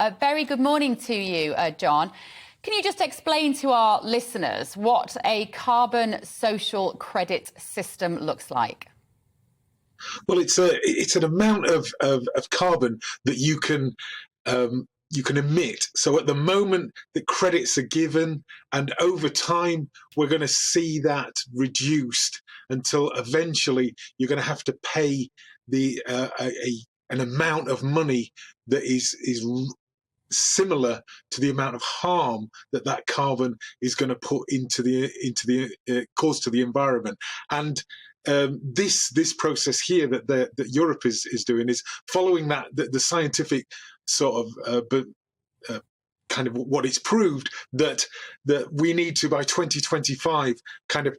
A very good morning to you, John. Can you just explain to our listeners what a carbon social credit system looks like? Well, it's an amount of carbon that you can emit. So at the moment, the credits are given, and over time, we're going to see that reduced until eventually you're going to have to pay an amount of money that is similar to the amount of harm that carbon is going to put into the cause to the environment. And this process here that Europe is doing is following the scientific sort of kind of what it's proved that we need to, by 2025, kind of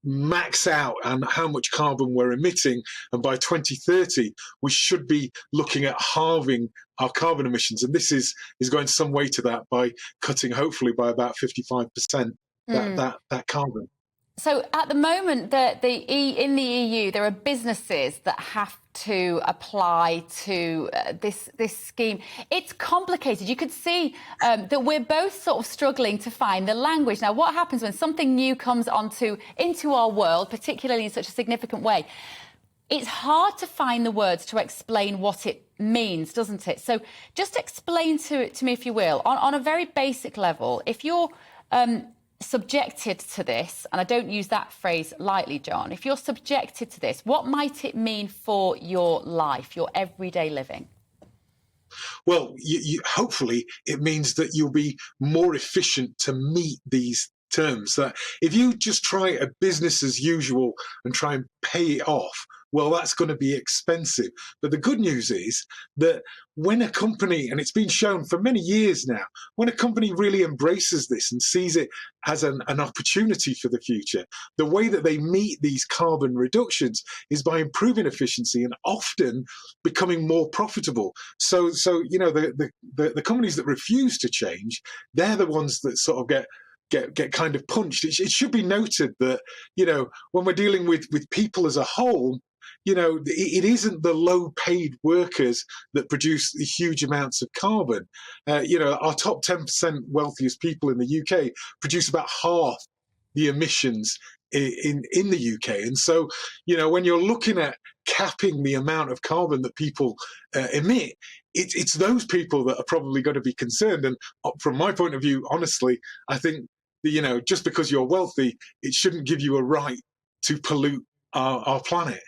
max out on how much carbon we're emitting, and by 2030 we should be looking at halving our carbon emissions, and this is going some way to that by cutting, hopefully, by about 55% that carbon. So at the moment, in the EU, there are businesses that have to apply to this scheme. It's complicated. You could see that we're both sort of struggling to find the language. Now, what happens when something new comes into our world, particularly in such a significant way? It's hard to find the words to explain what it means, doesn't it? So just explain to me, if you will, on a very basic level, if you're subjected to this, and I don't use that phrase lightly, John, if you're subjected to this, what might it mean for your life, your everyday living? Well, hopefully it means that you'll be more efficient to meet these terms. That if you just try a business as usual and try and pay it off, well, that's going to be expensive. But the good news is that when a company, and it's been shown for many years now, when a company really embraces this and sees it as an opportunity for the future, the way that they meet these carbon reductions is by improving efficiency and often becoming more profitable. So you know, the companies that refuse to change, they're the ones that sort of get kind of punched. It should be noted that, you know, when we're dealing with people as a whole, you know, it isn't the low-paid workers that produce the huge amounts of carbon. You know, our top 10% wealthiest people in the UK produce about half the emissions in the UK. And so, you know, when you're looking at capping the amount of carbon that people emit, it's those people that are probably going to be concerned. And from my point of view, honestly, I think that, you know, just because you're wealthy, it shouldn't give you a right to pollute our planet.